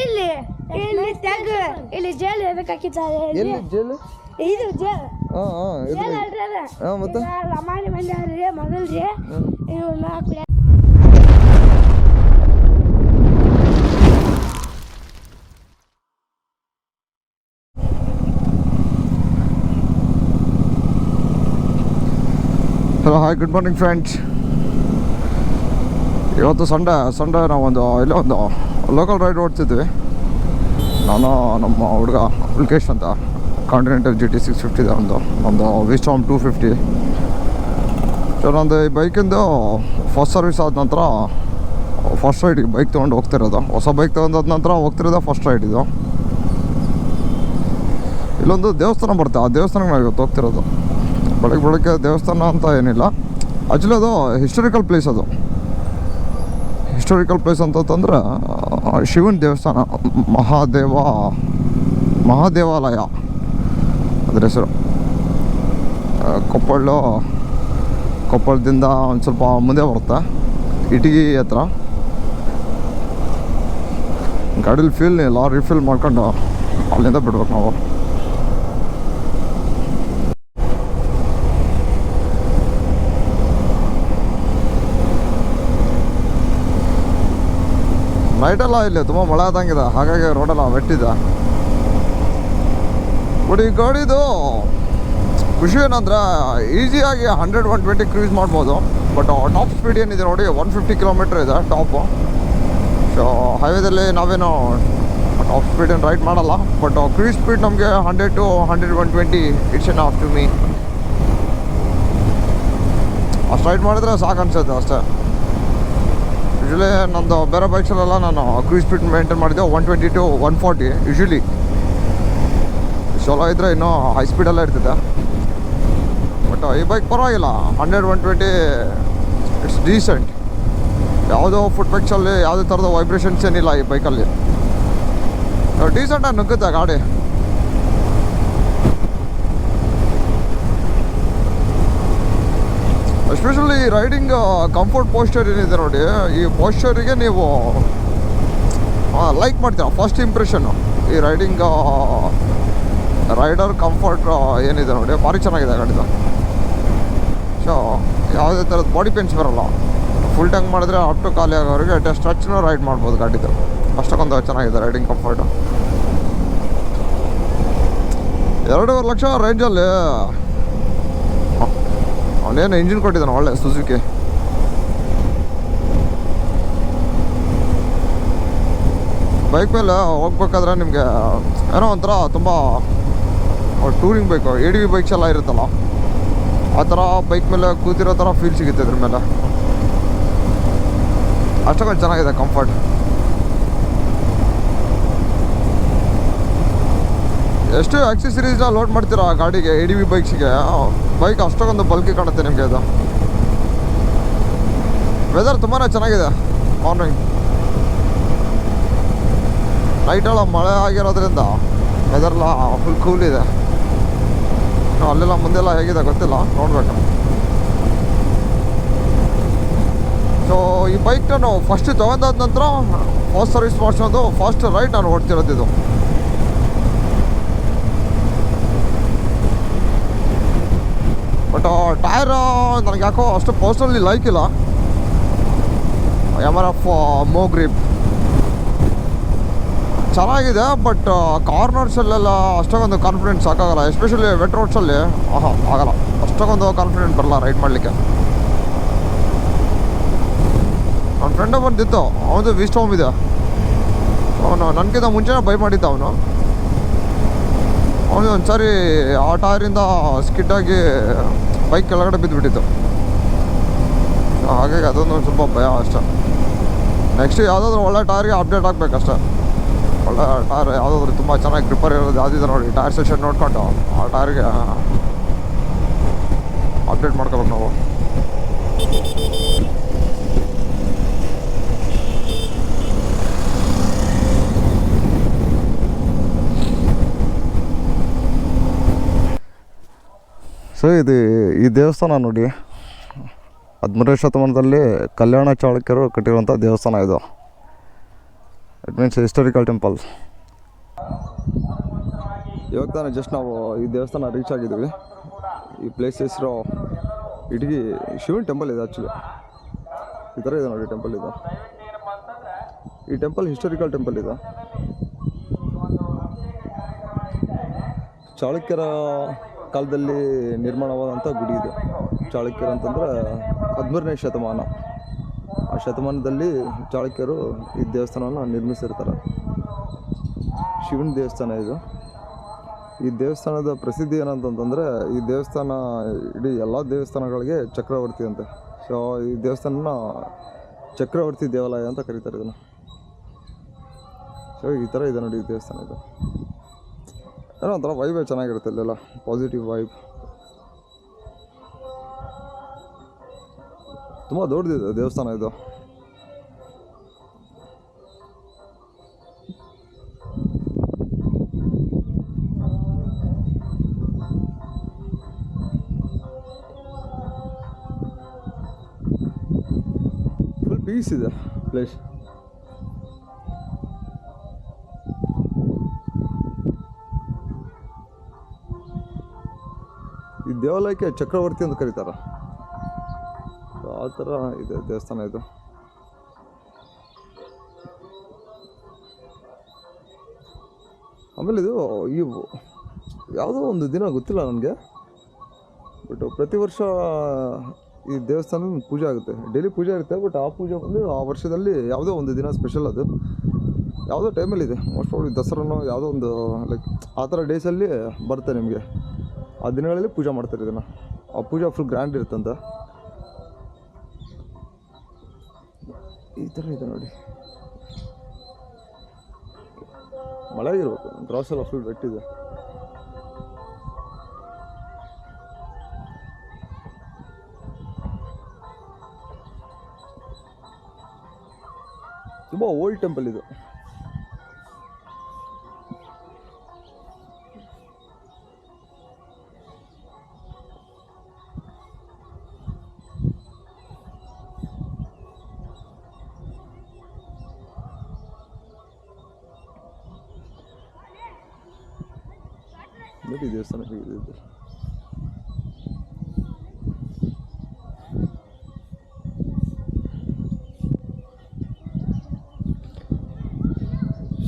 ಇಲ್ಲಿ ಟ್ಯಾಗ್ ಇಲ್ಲಿ ಜೇಲ್ ಇರಬೇಕಾಗಿದ್ದಾರೆ ಎಲ್ಲಿ ಜೇಲು ಇದು ಜೇಲ್ ಮತ್ತೆ ಲಮಾಣಿ ಮಂದಿ ಅವ್ರಿ ಮೊದಲ್ರಿ ಇವು ನಾಲ್ಕು hello hi good morning friends. ಇವತ್ತು ಸಂಡೇ ನಾವೊಂದು ಇಲ್ಲೇ ಒಂದು ಲೋಕಲ್ ರೈಡ್ ಓಡ್ತಿದ್ವಿ. ನಾನು ನಮ್ಮ ಹುಡುಗ ಅಪ್ಲಿಕೇಶನ್ ಅಂತ ಕಾಂಟಿನೆಂಟಲ್ GT 650 ಇದೆ ಒಂದು ವಿಸ್ಟಾಮ್ 250. ಸೊ ನಂದು ಈ ಬೈಕಿಂದು ಫಸ್ಟ್ ಸರ್ವಿಸ್ ಆದ ನಂತರ ಫಸ್ಟ್ ರೈಡಿಗೆ ಬೈಕ್ ತೊಗೊಂಡು ಹೋಗ್ತಿರೋದು. ಹೊಸ ಬೈಕ್ ತೊಗೊಂಡಾದ ನಂತರ ಹೋಗ್ತಿರೋದು ಫಸ್ಟ್ ರೈಡ್ ಇದು. ಇಲ್ಲೊಂದು ದೇವಸ್ಥಾನ ಬರುತ್ತೆ, ಆ ದೇವಸ್ಥಾನಕ್ಕೆ ನಾವು ಇವತ್ತು ಹೋಗ್ತಿರೋದು. ಬೆಳಗ್ಗೆ ದೇವಸ್ಥಾನ ಅಂತ ಏನಿಲ್ಲ, ಆ್ಯಕ್ಚುಲಿ ಅದು ಹಿಸ್ಟೋರಿಕಲ್ ಪ್ಲೇಸ್. ಅದು ಹಿಸ್ಟೋರಿಕಲ್ ಪ್ಲೇಸ್ ಅಂತಂದ್ರೆ ಶಿವನ ದೇವಸ್ಥಾನ, ಮಹಾದೇವಾಲಯ ಅದ್ರ ಹೆಸರು. ಕೊಪ್ಪಳದಿಂದ ಒಂದು ಸ್ವಲ್ಪ ಮುಂದೆ ಬರುತ್ತೆ, ಇಟಗಿ ಹತ್ರ. ಗಾಡೀಲಿ ಫ್ಯೂಲ್ ಇಲ್ಲ, ರಿಫಿಲ್ ಮಾಡ್ಕೊಂಡು ಅಲ್ಲಿಂದ ಬಿಡ್ಬೇಕು ನಾವು. ನೈಟೆಲ್ಲ ಇಲ್ಲಿ ತುಂಬ ಮಳೆ ಆದಂಗಿದೆ, ಹಾಗಾಗಿ ರೋಡೆಲ್ಲ ವೆಟ್ಟಿದೆ. ಬಟ್ ಈ ಗಾಡಿದು ಖುಷಿ ಏನಂದರೆ ಈಸಿಯಾಗಿ 100-120 ಕ್ರೂಸ್ ಮಾಡ್ಬೋದು. ಬಟ್ ಟಾಪ್ ಸ್ಪೀಡ್ ಏನಿದೆ ನೋಡಿ 150 ಕಿಲೋಮೀಟ್ರ್ ಇದೆ ಟಾಪು. ಸೊ ಹೈವೇದಲ್ಲಿ ನಾವೇನು ಟಾಪ್ ಸ್ಪೀಡ್ ಏನು ರೈಡ್ ಮಾಡಲ್ಲ, ಬಟ್ ಕ್ರೂಸ್ ಸ್ಪೀಡ್ ನಮಗೆ 100 to 100-120 it's enough to me. ಅಷ್ಟು ರೈಡ್ ಮಾಡಿದ್ರೆ ಸಾಕು ಅನ್ಸುತ್ತೆ ಅಷ್ಟೇ. ಯೂಶ್ವಲಿ ನಂದು ಬೇರೆ ಬೈಕ್ಸಲ್ಲೆಲ್ಲ ನಾನು ಕ್ರೂಸ್ ಸ್ಪೀಡ್ ಮೇಂಟೈನ್ ಮಾಡಿದ್ದೆ 120 to 140 ಯೂಶ್ವಲಿ. ಸೋಲೋ ಇದ್ದರೆ ಇನ್ನೂ ಹೈ ಸ್ಪೀಡಲ್ಲೇ ಇರ್ತಿದೆ. ಬಟ್ ಈ ಬೈಕ್ ಪರವಾಗಿಲ್ಲ, 100-120 ಇಟ್ಸ್ ಡೀಸೆಂಟ್. ಯಾವುದೋ ಫುಟ್ ಬೈಕ್ಸಲ್ಲಿ ಯಾವುದೇ ಥರದ ವೈಬ್ರೇಷನ್ಸ್ ಏನಿಲ್ಲ ಈ ಬೈಕಲ್ಲಿ. ಡೀಸೆಂಟಾಗಿ ನುಗ್ಗುತ್ತೆ ಗಾಡಿ. ಎಸ್ಪೆಷಲಿ ರೈಡಿಂಗ್ ಕಂಫರ್ಟ್ ಪೋಸ್ಚರ್ ಏನಿದೆ ನೋಡಿ, ಈ ಪೋಸ್ಚರಿಗೆ ನೀವು ಲೈಕ್ ಮಾಡ್ತೀರಾ. ಫಸ್ಟ್ ಇಂಪ್ರೆಷನ್ನು ಈ ರೈಡರ್ ಕಂಫರ್ಟ್ ಏನಿದೆ ನೋಡಿ, ಭಾರಿ ಚೆನ್ನಾಗಿದೆ ಗಾಡಿದು. ಸೊ ಯಾವುದೇ ಥರದ ಬಾಡಿ ಪೇನ್ಸ್ ಬರೋಲ್ಲ. ಫುಲ್ ಟ್ಯಾಂಕ್ ಮಾಡಿದ್ರೆ ಅಪ್ ಟು ಖಾಲಿ ಆಗೋರಿಗೆ ಸ್ಟ್ರೆಚ್ನೂ ರೈಡ್ ಮಾಡ್ಬೋದು ಗಾಡಿದು. ಅಷ್ಟಕ್ಕೊಂದು ಚೆನ್ನಾಗಿದೆ ರೈಡಿಂಗ್ ಕಂಫರ್ಟು. 2.5 ಲಕ್ಷ ರೇಂಜಲ್ಲಿ ಅವನೇನು ಇಂಜಿನ್ ಕೊಟ್ಟಿದ್ದಾನೆ ಒಳ್ಳೆ ಸುಜುಕಿ. ಬೈಕ್ ಮೇಲೆ ಹೋಗ್ಬೇಕಾದ್ರೆ ನಿಮಗೆ ಏನೋ ಒಂಥರ ತುಂಬ ಟೂರಿಂಗ್ ಬೈಕು ADV ಬೈಕ್ಸ್ ಎಲ್ಲ ಇರುತ್ತಲ್ಲ, ಆ ಥರ ಬೈಕ್ ಮೇಲೆ ಕೂತಿರೋ ಥರ ಫೀಲ್ ಸಿಗುತ್ತೆ ಇದ್ರ ಮೇಲೆ. ಅಷ್ಟೊಂದು ಚೆನ್ನಾಗಿದೆ ಕಂಫರ್ಟ್. ಎಷ್ಟು ಆಕ್ಸೆಸರೀಸ್ನ ಲೋಡ್ ಮಾಡ್ತೀರಾ ಗಾಡಿಗೆ, ADV ಬೈಕ್ಸಿಗೆ. ಬೈಕ್ ಅಷ್ಟೊಂದು ಬಲ್ಕಿ ಕಾಣುತ್ತೆ ನಿಮಗೆ ಅದು. ವೆದರ್ ತುಂಬಾ ಚೆನ್ನಾಗಿದೆ. ಮಾರ್ನಿಂಗ್ ನೈಟೆಲ್ಲ ಮಳೆ ಆಗಿರೋದ್ರಿಂದ ವೆದರ್ಲ್ಲ ಫುಲ್ ಕೂಲ್ ಇದೆ. ಅಲ್ಲೆಲ್ಲ ಮುಂದೆಲ್ಲ ಹೇಗಿದೆ ಗೊತ್ತಿಲ್ಲ, ನೋಡಬೇಕು. ಸೊ ಈ ಬೈಕ್ ನಾನು ಫಸ್ಟ್ ತೊಗೊಂಡಾದ ನಂತರ ಫಾಸ್ಟ್ ಸರ್ವಿಸ್ ಮಾಡಿಸೋದು, ಫಾಸ್ಟ್ ರೈಡ್ ನಾನು ಓಡ್ತಿರೋದು ಇದು. ಬಟ್ ಟೈರ್ ನನಗೆ ಯಾಕೋ ಅಷ್ಟು ಪರ್ಸ್ನಲಿ ಲೈಕ್ ಇಲ್ಲ. MRF ಮೋ ಗ್ರಿಪ್ ಚೆನ್ನಾಗಿದೆ, ಬಟ್ ಕಾರ್ನರ್ಸಲ್ಲೆಲ್ಲ ಅಷ್ಟೊಂದು ಕಾನ್ಫಿಡೆನ್ಸ್ ಸಾಕಾಗಲ್ಲ. ಎಸ್ಪೆಷಲಿ ವೆಟ್ ರೋಡ್ಸಲ್ಲಿ ಆಗಲ್ಲ, ಅಷ್ಟೊಂದು ಕಾನ್ಫಿಡೆಂಟ್ ಬರಲ್ಲ ರೈಡ್ ಮಾಡಲಿಕ್ಕೆ. ನನ್ನ ಫ್ರೆಂಡ್ ಬಂದಿತ್ತು, ಅವನದು ವಿಸ್ಟಾಮ್ ಇದೆ. ಅವನು ನನಗಿಂತ ಮುಂಚೆನೇ ಬೈ ಮಾಡಿದ್ದ. ಅವನು ಒಂದು ಸಾರಿ ಆ ಟೈರಿಂದ ಸ್ಕಿಡ್ಡಾಗಿ ಬೈಕ್ ಕೆಳಗಡೆ ಬಿದ್ದುಬಿಟ್ಟಿತ್ತು. ಹಾಗಾಗಿ ಅದೊಂದು ಸ್ವಲ್ಪ ಭಯ ಅಷ್ಟೆ. ನೆಕ್ಸ್ಟ್ ಯಾವುದಾದ್ರೂ ಒಳ್ಳೆ ಟೈರ್ಗೆ ಅಪ್ಡೇಟ್ ಆಗಬೇಕಷ್ಟೆ. ಒಳ್ಳೆ ಟೈರ್ ಯಾವುದಾದ್ರೂ ತುಂಬ ಚೆನ್ನಾಗಿ ಗ್ರಿಪ್ಪರ್ ಇರೋದು ಯಾವುದಿದೆ ನೋಡಿ, ಟೈರ್ ಸೆಷನ್ ನೋಡ್ಕೊಂಡು ಆ ಟೈರ್ಗೆ ಅಪ್ಡೇಟ್ ಮಾಡ್ಕೋಬೇಕು ನಾವು. ಸೊ ಇದು ಈ ದೇವಸ್ಥಾನ ನೋಡಿ, 13ನೇ ಶತಮಾನದಲ್ಲಿ ಕಲ್ಯಾಣ ಚಾಳುಕ್ಯರು ಕಟ್ಟಿರುವಂಥ ದೇವಸ್ಥಾನ ಇದು. It means historical temple. ಇವಾಗ ತಾನೇ ಜಸ್ಟ್ ನಾವು ಈ ದೇವಸ್ಥಾನ ರೀಚ್ ಆಗಿದ್ದೀವಿ. ಈ ಪ್ಲೇಸ್ ಹೆಸರು ಇಡಗಿ ಶಿವನ ಟೆಂಪಲ್ ಇದೆ. ಆ್ಯಕ್ಚುಲಿ ಈ ಥರ ಇದೆ ನೋಡಿ ಟೆಂಪಲ್ ಇದು. ಈ ಟೆಂಪಲ್ ಹಿಸ್ಟಾರಿಕಲ್ ಟೆಂಪಲ್ ಇದೆ. ಚಾಳುಕ್ಯರ ಕಾಲದಲ್ಲಿ ನಿರ್ಮಾಣವಾದಂಥ ಗುಡಿ ಇದು. ಚಾಳುಕ್ಯರು ಅಂತಂದರೆ 13ನೇ ಶತಮಾನ. ಆ ಶತಮಾನದಲ್ಲಿ ಚಾಳುಕ್ಯರು ಈ ದೇವಸ್ಥಾನವನ್ನು ನಿರ್ಮಿಸಿರ್ತಾರೆ. ಶಿವನ ದೇವಸ್ಥಾನ ಇದು. ಈ ದೇವಸ್ಥಾನದ ಪ್ರಸಿದ್ಧಿ ಏನಂತಂದರೆ ಈ ದೇವಸ್ಥಾನ ಇಡೀ ಎಲ್ಲ ದೇವಸ್ಥಾನಗಳಿಗೆ ಚಕ್ರವರ್ತಿ ಅಂತೆ. ಸೊ ಈ ದೇವಸ್ಥಾನನ ಚಕ್ರವರ್ತಿ ದೇವಾಲಯ ಅಂತ ಕರೀತಾರೆ ಇದನ್ನು. ಸೊ ಈ ಥರ ಇದೆ ನೋಡಿ ಈ ದೇವಸ್ಥಾನ ಇದು. ಏನೋ ಒಂಥರ ವೈಬೇ ಚೆನ್ನಾಗಿರುತ್ತೆ ಇಲ್ಲೆಲ್ಲ, ಪಾಸಿಟಿವ್ ವೈಬ್. ತುಂಬ ದೊಡ್ಡದಿದೆ ದೇವಸ್ಥಾನ ಇದು. ಫುಲ್ ಪೀಸ್ ಇದೆ ಪ್ಲೇಸ್. ಈ ದೇವಾಲಯಕ್ಕೆ ಚಕ್ರವರ್ತಿ ಅಂತ ಕರೀತಾರೆ. ಆ ಥರ ಇದೆ ದೇವಸ್ಥಾನ ಇದು. ಆಮೇಲೆ ಇದು ಯಾವುದೋ ಒಂದು ದಿನ ಗೊತ್ತಿಲ್ಲ ನನಗೆ, ಬಟ್ ಪ್ರತಿ ವರ್ಷ ಈ ದೇವಸ್ಥಾನದ ಪೂಜೆ ಆಗುತ್ತೆ. ಡೈಲಿ ಪೂಜೆ ಇರುತ್ತೆ, ಬಟ್ ಆ ಪೂಜೆ ಬಂದು ಆ ವರ್ಷದಲ್ಲಿ ಯಾವುದೋ ಒಂದು ದಿನ ಸ್ಪೆಷಲ್. ಅದು ಯಾವುದೋ ಟೈಮಲ್ಲಿ ಇದೆ, ಮೋಸ್ಟ್ ಪ್ರಾಬಬ್ಲಿ ದಸರಾನೋ ಯಾವುದೋ ಒಂದು ಲೈಕ್ ಆ ಥರ ಡೇಸಲ್ಲಿ ಬರುತ್ತೆ ನಿಮಗೆ. ಆ ದಿನಗಳಲ್ಲಿ ಪೂಜೆ ಮಾಡ್ತಾರೆ ಇದನ್ನು. ಆ ಪೂಜೆ ಫುಲ್ ಗ್ರ್ಯಾಂಡ್ ಇರುತ್ತಂತ. ಈ ಥರ ಇದೆ ನೋಡಿ. ಮಳೆ ಇರಬೇಕು, ಕ್ರಾಸ್ ಎಲ್ಲ ಫುಲ್ ವೆಟ್ಟಿದೆ. ತುಂಬ ಓಲ್ಡ್ ಟೆಂಪಲ್ ಇದು. ನೋಡಿ ದೇವಸ್ಥಾನ ಹೇಗಿದೆ.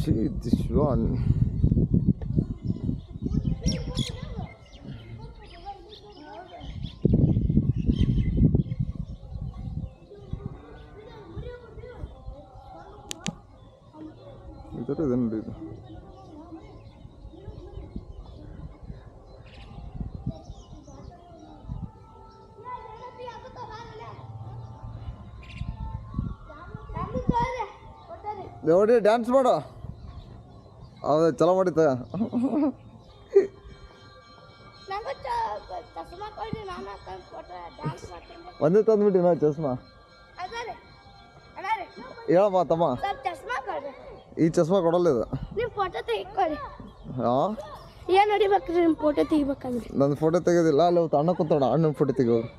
See this one. ಇದರ ನೋಡಿ ಇದು. ನೋಡಿ ಡ್ಯಾನ್ಸ್ ಮಾಡು. ಹೌದು ಚಲೋ ಮಾಡಿತ್ತ. ಒಂದೇ ತಂದ್ಬಿಟ್ಟು ನಾ ಚಸ್ಮಾ ಹೇಳಮ್ಮ ತಮ್ಮ. ಈ ಚಸ್ಮಾ ಕೊಡಲ್ಲ ಇದು. ಹಾಂ ಏನು ಹೊಡಿಬೇಕ್ರಿ ನಿಮ್ಮ ಫೋಟೋ ತೆಗಿಬೇಕಂದ್ರೆ? ನನ್ನ ಫೋಟೋ ತೆಗೆದಿಲ್ಲ. ಅಲ್ಲಿ ಅಣ್ಣ ಕೂತಾಡ, ಅಣ್ಣನ ಫೋಟೋ ತೆಗಿಯೋರು.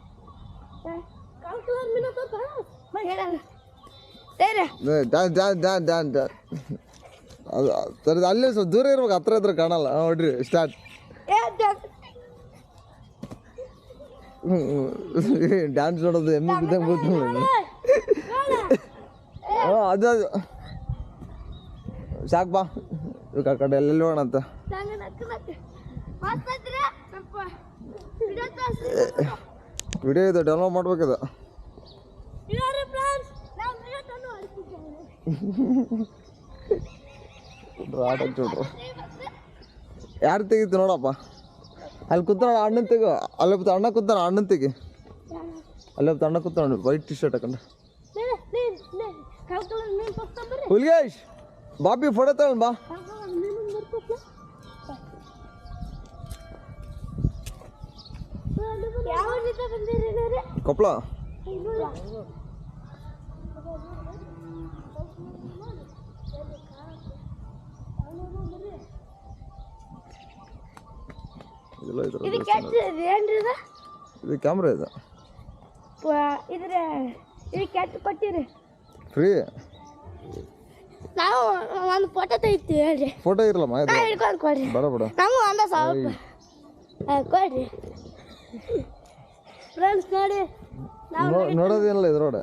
ಸರಿ ಅಲ್ಲೇ ಸ್ವಲ್ಪ ದೂರ ಇರ್ಬೇಕು, ಹತ್ರ ಇದ್ರೆ ಕಾಣಲ್ಲ. ನೋಡ್ರಿ ಸ್ಟಾರ್ಟ್. ಡ್ಯಾನ್ಸ್ ನೋಡೋದು ಎಮ್ಮೆ ಬಿದ್ದಂಗೆ ಗೊತ್ತು. ಅದು ಸಾಕು ಬಾ, ಇವಾಗ ಆ ಕಡೆ ಎಲ್ಲೆಲ್ಲಿ ಹೋಗೋಣ ಅಂತ. ವಿಡಿಯೋ ಇದು ಡೌನ್ಲೋಡ್ ಮಾಡ್ಬೇಕಿದೆ. ಆಟ ನೋಡ್ರು ಯಾರು ತೆಗಿತು ನೋಡಪ್ಪ. ಅಲ್ಲಿ ಕೂತಾನ ಅಣ್ಣನ ತೆಗೋ. ಅಲ್ಲಿ ಅಣ್ಣ ಕೂತಾನ, ಅಣ್ಣನ ತೆಗಿ. ಅಲ್ಲಿ ಅಣ್ಣ ಕೂತಾನ ವೈಟ್ ಟಿ ಶರ್ಟ್ ಹಾಕೊಂಡು. ಹುಲ್ಗೇಶ್ ಬಾಬಿ ಫೋಟೋ ತಗೊಂಡು ಬಾ. ಕೊಪ್ಪಳ. ಇದು ಕ್ಯಾಮ್ರಾ ಇದೆ. ಇದ್ರೆ ಇದು ಕೆಟ್ಟ ಕೊಟ್ಟಿರಿ ಫ್ರೀ ನಾವು ಒಂದು ಫೋಟೋ ತೆಗಿತೀವಿ ಹೇಳ್ರಿ ಫೋಟೋ ಇರಲ್ಲಮ್ಮ ಹಿಡ್ಕೊಂಡು ಕೊಡ್ರಿ ಬೇಡ ಬೇಡ ನಾವು ಒಂದ ಸ್ವಲ್ಪ ಕೊಡ್ರಿ ಫ್ರೆಂಡ್ಸ್ ನೋಡಿ ನೋಡೋದೇನಿಲ್ಲ ಇದ್ರೊಡೆ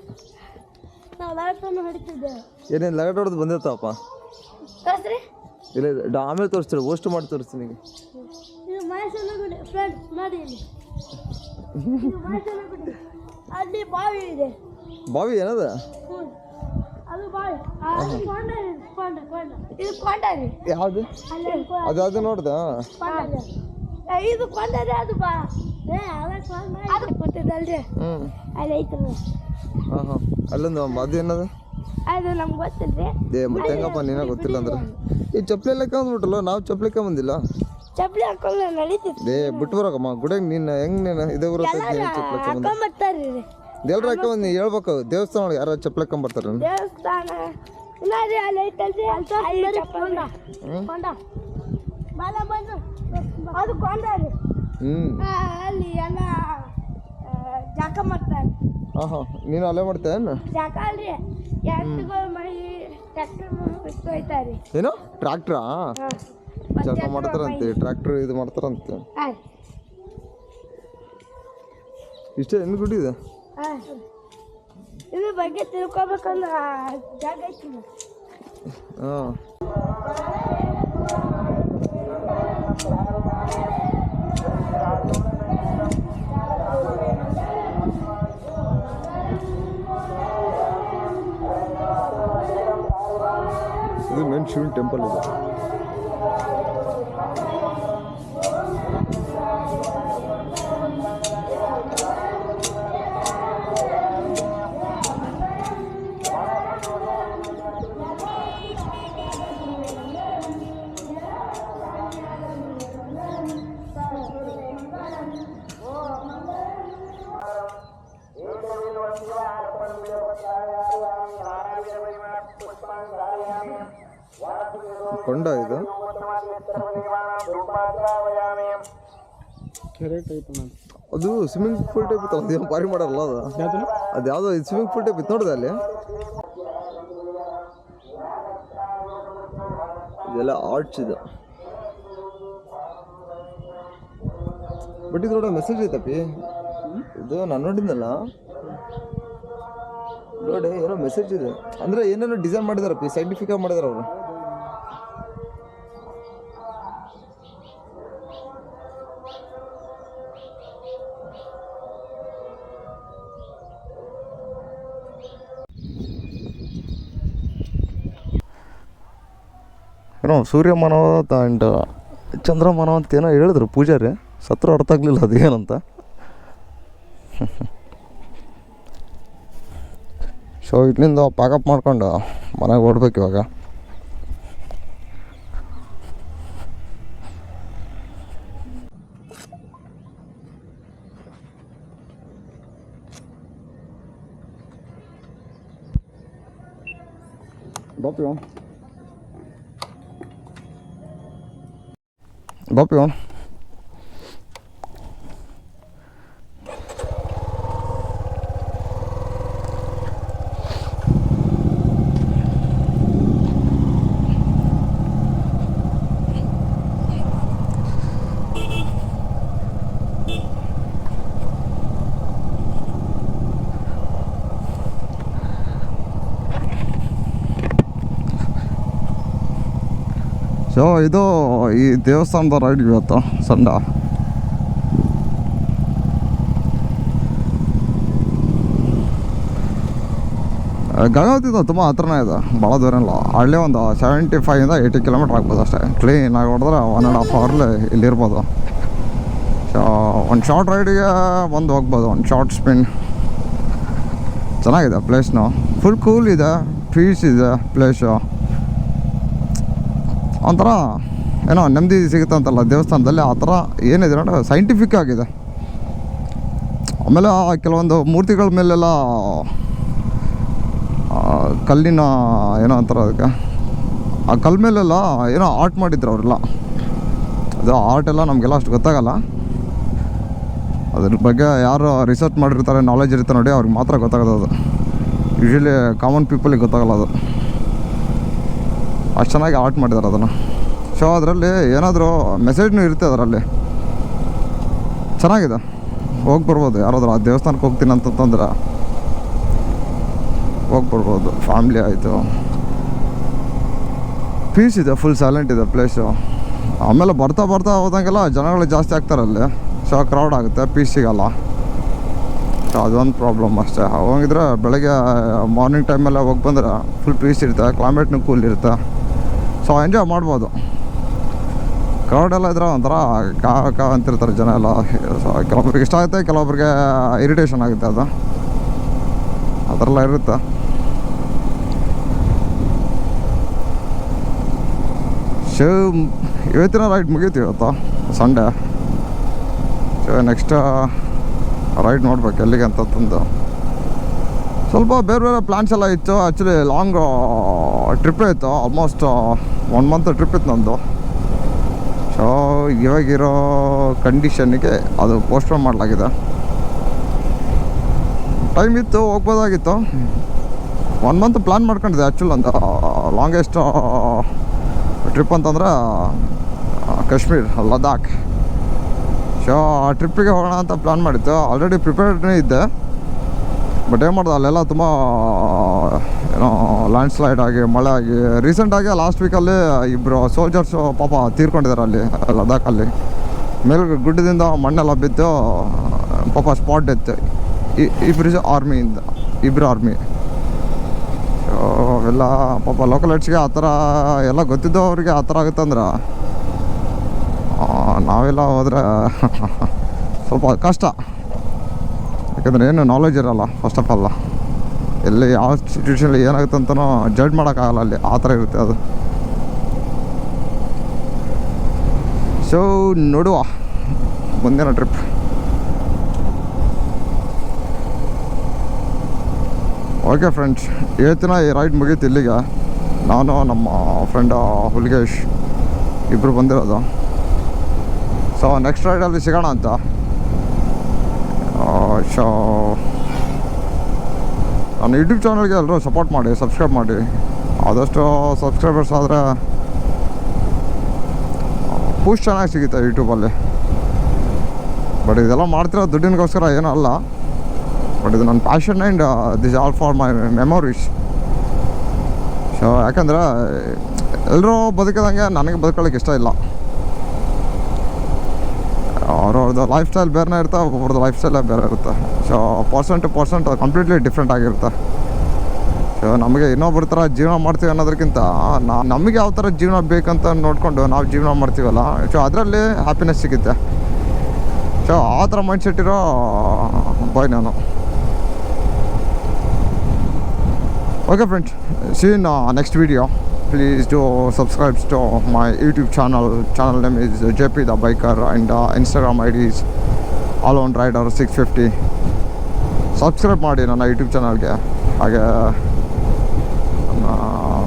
ನಾವು ಲೈಟನ್ನು ಹೊಡಿತಿದ್ದೇವೆ ಏನೇನು ಲೈಟ್ ಹೊಡೆದು ಬಂದಿರ್ತಾವಪ್ಪ ತೋರಿಸ್ರಿ ಇಲ್ಲ ಆಮೇಲೆ ತೋರಿಸ್ತೀರಿ ಓಸ್ಟ್ ಮಾಡಿ ತೋರಿಸ್ತೀನಿ ನಿಮಗೆ ಇದು ಮಹೇಶನ ಗುಡಿ ಫ್ರೆಂಡ್ಸ್ ನೋಡಿ ಇಲ್ಲಿ ಇದು ಮಹೇಶನ ಗುಡಿ ಅಲ್ಲಿ ಬಾವಿ ಇದೆ ಬಾವಿ ಏನದ ಅದು ಬಾವಿ ಅದು ಕೊಂಡ ಇದು ಕೊಂಡ ರೀ ಯಾವುದು ಅಲ್ಲಿ ಅದು ನೋಡ್ದ ಇದು ಕೊಂಡ ರೀ ಅದು ಬಾ ಅದು ಗೊತ್ತಿದ್ದಲ್ರಿ ಅಲ್ಲಿ ಐತಲ್ಲ ಹಾಂ ಹಾಂ ಅಲ್ಲೊಂದು ಅದೇನದು ಅದು ನಮ್ಗೆ ಗೊತ್ತಿಲ್ರಿ ಮತ್ತೆ ಹೆಂಗಪ್ಪ ನೀನ ಗೊತ್ತಿಲ್ಲ ಅಂದ್ರೆ ಈ ಚಪ್ಪಲಿ ಎಲ್ಲ ಬಂದ್ಬಿಟ್ಟಲ್ಲ ನಾವು ಚಪ್ಪಲಿ ಬಂದಿಲ್ಲ ಚಪ್ಪಲಿ ಹಾಕೊಂಡು ನಡೀತಿತ್ತು ಬಿಟ್ಟು ಬರೋಕಮ್ಮ ಗುಡಿಯಾಗ ನೀನು ಹೆಂಗ್ ನೀನು ಇದೇ ಬರುತ್ತೆ ಚಪ್ಪಲಿ ಹಾಕೊಂಬರ್ತಾರ್ರಿ ದೇವ್ರ ಹಾಕೊಂಡ್ ನೀ ಹೇಳ್ಬೇಕು ದೇವಸ್ಥಾನ ಒಳಗೆ ಯಾರು ಚಪ್ಪಲಿ ಹಾಕೊಂಬರ್ತಾರ ದೇವಸ್ಥಾನ ಇಲ್ಲಾರಿ ಅಲ್ಲಿ ಐತಲ್ರಿ ಅಲ್ಲಿ ಕೊಂಡ ಕೊಂಡ ಬಾಲ ಬಂದು ಅದು ಕೊಂಡ ರೀ ಅಲ್ಲಿ ಎಲ್ಲ ಜಾಕ ಮಾಡ್ತಾರೆ ಹಾಂ ಹಾಂ ನೀನು ಅಲ್ಲೇ ಮಾಡ್ತೇನು ಜಾಕ ಅಲ್ರಿ ಎತ್ತುಗಳು ಮೈ ಟ್ರ್ಯಾಕ್ಟರ್ ಹೋಯ್ತಾರಿ ಏನು ಟ್ರ್ಯಾಕ್ಟ್ರಾ ಜಾಕ ಮಾಡ್ತಾರಂತೆ ಟ್ರ್ಯಾಕ್ಟರ್ ಇದು ಮಾಡ್ತಾರಂತೆ ಇಷ್ಟೇ ಏನು ಗುಡಿ ಇದೆ ಇದ್ರ ಬಗ್ಗೆ ತಿಳ್ಕೊಬೇಕಂದ್ರೆ ಜಾಗ ಐತಿ ಹಾಂ ಇದು ಮೇನ್ ಶಿವನ್ ಟೆಂಪಲ್ ಇದೆ ಕೊಂಡ ಇದು ಅದು ಸ್ವಿಮ್ಮಿಂಗ್ ಪೂಲ್ ಟೈಪ್ ಇತ್ತು ಅದೇನು ಬಾರಿ ಮಾಡಲ್ಲ ಅದು ಯಾವುದೋ ಸ್ವಿಮ್ಮಿಂಗ್ ಪೂಲ್ ಟೈಪ್ ಇತ್ತು ನೋಡಿದೆ ಅಲ್ಲಿ ಇದೆಲ್ಲ ಆರ್ಟ್ಸ್ ಇದು ಬಟ್ ಇದ್ರೊಳಗೆ ಮೆಸೇಜ್ ಐತಪ್ಪಿ ಇದು ನಾನು ನೋಡಿದ್ನಲ್ಲ ನೋಡಿ ಏನೋ ಮೆಸೇಜ್ ಇದೆ ಅಂದರೆ ಏನೇನೋ ಡಿಸೈನ್ ಮಾಡಿದಾರಪ್ಪಿ ಸೈಂಟಿಫಿಕ್ ಆಗಿ ಮಾಡಿದಾರೆ ಅವರು ಏನೋ ಸೂರ್ಯಮಾನವ ಆ್ಯಂಡ್ ಚಂದ್ರಮಾನವ ಅಂತ ಏನೋ ಹೇಳಿದ್ರು ಪೂಜಾರಿ ಸತ್ರ ಅರ್ಥ ಆಗಲಿಲ್ಲ ಅದು ಏನಂತ ಸೊ ಇಲ್ಲಿಂದ ಪ್ಯಾಕಪ್ ಮಾಡ್ಕೊಂಡು ಮನೆಗೆ ಓಡ್ಬೇಕು ಇವಾಗ ಬಾಪಿ ಸೊ ಇದು ಈ ದೇವಸ್ಥಾನದ ರೈಡ್ ಇವತ್ತು ಸಂಡ ಗಂಗಾವತಿದು ತುಂಬ ಹತ್ರನೇ ಇದೆ ಭಾಳ ದೂರ ಇಲ್ಲ ಹಳ್ಳಿ ಒಂದು 75 ಇಂದ 80 ಕಿಲೋಮೀಟ್ರ್ ಆಗ್ಬೋದು ಅಷ್ಟೇ ಕ್ಲೀನಾಗಿ ಹೊಡೆದ್ರೆ 1.5 ಅವರ್ಲಿ ಇಲ್ಲಿರ್ಬೋದು ಸೊ ಒಂದು ಶಾರ್ಟ್ ರೈಡಿಗೆ ಬಂದು ಹೋಗ್ಬೋದು ಒಂದು ಶಾರ್ಟ್ ಸ್ಪಿನ್ ಚೆನ್ನಾಗಿದೆ ಪ್ಲೇಸ್ನು ಫುಲ್ ಕೂಲ್ ಇದೆ ಪೀಸ್ ಇದೆ ಪ್ಲೇಸು ಒಂಥರ ಏನೋ ನೆಮ್ಮದಿ ಸಿಗುತ್ತೆ ಅಂತಲ್ಲ ದೇವಸ್ಥಾನದಲ್ಲಿ ಆ ಥರ ಏನಿದೆ ನೋಡಿ ಸೈಂಟಿಫಿಕ್ ಆಗಿದೆ ಆಮೇಲೆ ಕೆಲವೊಂದು ಮೂರ್ತಿಗಳ ಮೇಲೆಲ್ಲ ಕಲ್ಲಿನ ಏನೋ ಅಂತಾರೆ ಅದಕ್ಕೆ ಆ ಕಲ್ಲು ಮೇಲೆಲ್ಲ ಏನೋ ಆರ್ಟ್ ಮಾಡಿದ್ರು ಅವರೆಲ್ಲ ಅದು ಆರ್ಟ್ ಎಲ್ಲ ನಮಗೆಲ್ಲ ಅಷ್ಟು ಗೊತ್ತಾಗಲ್ಲ ಅದ್ರ ಬಗ್ಗೆ ಯಾರು ರಿಸರ್ಚ್ ಮಾಡಿರ್ತಾರೆ, ನಾಲೆಜ್ ಇರ್ತಾರೆ ನೋಡಿ, ಅವ್ರಿಗೆ ಮಾತ್ರ ಗೊತ್ತಾಗೋದು ಅದು. ಯೂಶ್ವಲಿ ಕಾಮನ್ ಪೀಪಲಿಗೆ ಗೊತ್ತಾಗಲ್ಲ ಅದು. ಅಷ್ಟು ಚೆನ್ನಾಗಿ ಆರ್ಟ್ ಮಾಡಿದ್ದಾರೆ ಅದನ್ನು. ಸೊ ಅದರಲ್ಲಿ ಏನಾದರೂ ಮೆಸೇಜ್ನೂ ಇರುತ್ತೆ ಅದರಲ್ಲಿ. ಚೆನ್ನಾಗಿದೆ, ಹೋಗಿ ಬರ್ಬೋದು. ಯಾರಾದರೂ ಆ ದೇವಸ್ಥಾನಕ್ಕೆ ಹೋಗ್ತೀನಿ ಅಂತಂದ್ರೆ ಹೋಗಿ ಬರ್ಬೋದು. ಫ್ಯಾಮ್ಲಿ ಆಯಿತು, ಪೀಸ್ ಇದೆ, ಫುಲ್ ಸೈಲೆಂಟ್ ಇದೆ ಪ್ಲೇಸು. ಆಮೇಲೆ ಬರ್ತಾ ಹೋದಂಗೆಲ್ಲ ಜನಗಳು ಜಾಸ್ತಿ ಆಗ್ತಾರಲ್ಲಿ. ಸೊ ಕ್ರೌಡ್ ಆಗುತ್ತೆ, ಪೀಸ್ ಸಿಗಲ್ಲ. ಸೊ ಅದೊಂದು ಪ್ರಾಬ್ಲಮ್ ಅಷ್ಟೇ. ಹೋಗಿದ್ರೆ ಬೆಳಗ್ಗೆ ಮಾರ್ನಿಂಗ್ ಟೈಮೆಲ್ಲ ಹೋಗಿ ಬಂದ್ರೆ ಫುಲ್ ಪೀಸ್ ಇರುತ್ತೆ, ಕ್ಲೈಮೇಟ್ನೂ ಕೂಲ್ ಇರುತ್ತೆ. ಸೊ ಎಂಜಾಯ್ ಮಾಡ್ಬೋದು. ಕ್ರೌಡೆಲ್ಲ ಇದ್ರೆ ಒಂಥರ ಕಾ ಅಂತಿರ್ತಾರೆ ಜನ ಎಲ್ಲ. ಸೊ ಕೆಲವೊಬ್ರಿಗೆ ಇಷ್ಟ ಆಗುತ್ತೆ, ಕೆಲವೊಬ್ರಿಗೆ ಇರಿಟೇಷನ್ ಆಗುತ್ತೆ. ಅದು ಆ ಥರ ಎಲ್ಲ ಇರುತ್ತೆ. ಸೊ ಇವತ್ತಿನ ರೈಡ್ ಮುಗೀತು, ಇವತ್ತು ಸಂಡೇ. ಸೊ ನೆಕ್ಸ್ಟ್ ರೈಡ್ ನೋಡ್ಬೇಕು ಎಲ್ಲಿಗೆ ಅಂತಂದು. ಸ್ವಲ್ಪ ಬೇರೆ ಪ್ಲ್ಯಾನ್ಸ್ ಎಲ್ಲ ಇತ್ತು. ಆ್ಯಕ್ಚುಲಿ ಲಾಂಗ್ ಟ್ರಿಪ್ಪೇ ಇತ್ತು, ಆಲ್ಮೋಸ್ಟ್ 1 ಮಂತ್ ಟ್ರಿಪ್ ಇತ್ತು ನಂದು. ಸೊ ಇವಾಗಿರೋ ಕಂಡೀಷನ್ನಿಗೆ ಅದು ಪೋಸ್ಟ್ಪೋನ್ ಮಾಡಲಾಗಿದೆ. ಟೈಮ್ ಇತ್ತು, ಹೋಗ್ಬೋದಾಗಿತ್ತು. 1 ಮಂತ್ ಪ್ಲ್ಯಾನ್ ಮಾಡ್ಕೊಂಡಿದ್ದೆ ಆ್ಯಕ್ಚುಲಿ. ಒಂದು ಲಾಂಗೆಸ್ಟ್ ಟ್ರಿಪ್ ಅಂತಂದ್ರೆ ಕಾಶ್ಮೀರ್, ಲದಾಖ್. ಸೊ ಆ ಟ್ರಿಪ್ಪಿಗೆ ಹೋಗೋಣ ಅಂತ ಪ್ಲ್ಯಾನ್ ಮಾಡಿತ್ತು. ಆಲ್ರೆಡಿ ಪ್ರಿಪೇರ್ಡ್ನೇ ಇದ್ದೆ. ಬಟ್ ಏನು ಮಾಡ್ದೆ, ಅಲ್ಲೆಲ್ಲ ತುಂಬ ಏನೋ ಲ್ಯಾಂಡ್ ಸ್ಲೈಡ್ ಆಗಿ, ಮಳೆ ಆಗಿ. ರೀಸೆಂಟಾಗಿ ಲಾಸ್ಟ್ ವೀಕಲ್ಲಿ ಇಬ್ಬರು ಸೋಲ್ಜರ್ಸು ಪಾಪ ತೀರ್ಕೊಂಡಿದ್ದಾರೆ ಅಲ್ಲಿ ಲದಾಖಲ್ಲಿ. ಮೇಲೆ ಗುಡ್ಡದಿಂದ ಮಣ್ಣೆಲ್ಲ ಬಿದ್ದು ಪಾಪ ಸ್ಪಾಟ್ ಡೆತ್. ಇಬ್ಬರು ಆರ್ಮಿ. ಸೊ ಅವೆಲ್ಲ ಪಾಪ ಲೋಕಲೈಟ್ಸ್ಗೆ ಆ ಥರ ಎಲ್ಲ ಗೊತ್ತಿದ್ದೋ ಅವ್ರಿಗೆ ಆ ಥರ ಆಗುತ್ತಂದ್ರೆ ನಾವೆಲ್ಲ ಹೋದರೆ ಸ್ವಲ್ಪ ಕಷ್ಟ. ಯಾಕಂದರೆ ಏನು ನಾಲೆಜ್ ಇರೋಲ್ಲ ಫಸ್ಟ್ ಆಫ್ ಆಲ್. ಎಲ್ಲಿ ಯಾವ ಸಿಚುವೇಷನಲ್ಲಿ ಏನಾಗುತ್ತೆ ಅಂತನೋ ಜಡ್ಜ್ ಮಾಡೋಕ್ಕಾಗಲ್ಲ ಅಲ್ಲಿ, ಆ ಥರ ಇರುತ್ತೆ ಅದು. ಸೊ ನೋಡುವ ಮುಂದಿನ ಟ್ರಿಪ್. ಓಕೆ ಫ್ರೆಂಡ್ಸ್, ಇವತ್ತಿನ ಈ ರೈಡ್ ಮುಗೀತು ಇಲ್ಲಿಗೆ. ನಾನು ನಮ್ಮ ಫ್ರೆಂಡ್ ಹುಲಿಗೇಶ್ ಇಬ್ಬರು ಬಂದಿರೋದು. ಸೊ ನೆಕ್ಸ್ಟ್ ರೈಡಲ್ಲಿ ಸಿಗೋಣ ಅಂತ. ಸೊ ನನ್ನ ಯೂಟ್ಯೂಬ್ ಚಾನಲ್ಗೆ ಎಲ್ಲರೂ ಸಪೋರ್ಟ್ ಮಾಡಿ, ಸಬ್ಸ್ಕ್ರೈಬ್ ಮಾಡಿ. ಆದಷ್ಟು ಸಬ್ಸ್ಕ್ರೈಬರ್ಸ್ ಆದರೆ ಪೂಸ್ಟ್ ಚೆನ್ನಾಗಿ ಸಿಗುತ್ತೆ ಯೂಟ್ಯೂಬಲ್ಲಿ. ಬಟ್ ಇದೆಲ್ಲ ಮಾಡ್ತಿರೋ ದುಡ್ಡಿನಗೋಸ್ಕರ ಏನೂ ಅಲ್ಲ. ಬಟ್ ಇದು ನನ್ನ passion and this all for my memories. So ಯಾಕಂದರೆ ಎಲ್ಲರೂ ಬದುಕಿದಂಗೆ ನನಗೆ ಬದುಕೊಳ್ಳೋಕೆ ಇಷ್ಟ ಇಲ್ಲ. ಅವ್ರವ್ರದ್ದು ಲೈಫ್ ಸ್ಟೈಲ್ ಬೇರೆನೇ ಇರುತ್ತೆ, ಒಬ್ಬರದ್ದು ಲೈಫ್ ಸ್ಟೈಲೇ ಬೇರೆ ಇರುತ್ತೆ. So person to person completely different ಆಗಿರುತ್ತೆ. ಸೊ ನಮಗೆ ಇನ್ನೊಬ್ಬರ ಥರ ಜೀವನ ಮಾಡ್ತೀವಿ ಅನ್ನೋದಕ್ಕಿಂತ ನಮಗೆ ಯಾವ ಥರ ಜೀವನ ಬೇಕಂತ ನೋಡಿಕೊಂಡು ನಾವು ಜೀವನ ಮಾಡ್ತೀವಲ್ಲ, ಸೊ ಅದರಲ್ಲಿ ಹ್ಯಾಪಿನೆಸ್ ಸಿಗುತ್ತೆ. ಸೊ ಆ ಥರ ಮೈಂಡ್ಸೆಟ್ ಇರೋ ಬಾಯ್ ನಾನು. Okay friends, see you in next video. Please do subscribe to my YouTube channel. Channel name is JP the Biker and Instagram ID is Alone Rider 650. Subscribe ಮಾಡಿ ನನ್ನ YouTube ಚಾನಲ್ಗೆ. ಹಾಗೆ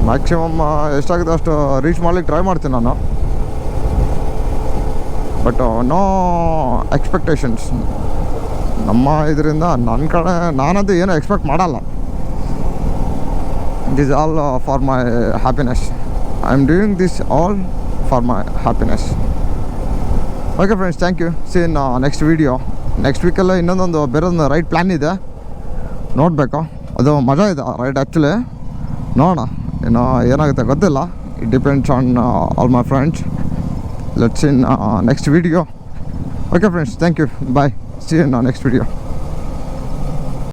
maximum ಎಷ್ಟಾಗುತ್ತೆ ಅಷ್ಟು ರೀಚ್ ಮಾಡ್ಲಿಕ್ಕೆ try ಮಾಡ್ತೀನಿ ನಾನು. But no expectations. ನಮ್ಮ ಇದರಿಂದ ನನ್ನ ಕಡೆ ನಾನದು ಏನೂ ಎಕ್ಸ್ಪೆಕ್ಟ್ ಮಾಡಲ್ಲ. This is all for my happiness. I am doing this all for my happiness. Okay friends, thank you. See you in next video. Next week ಎಲ್ಲ ಇನ್ನೊಂದೊಂದು ಬೇರೊಂದು ರೈಡ್ ಪ್ಲ್ಯಾನ್ ಇದೆ, ನೋಡಬೇಕು. ಅದು ಮಜಾ ಇದೆ ರೈಡ್ ಆ್ಯಕ್ಚುಲಿ. ನೋಡೋಣ ಇನ್ನು ಏನಾಗುತ್ತೆ ಗೊತ್ತಿಲ್ಲ. It depends on all my friends. Let's in next video. Okay friends, thank you. Bye. See you in next video.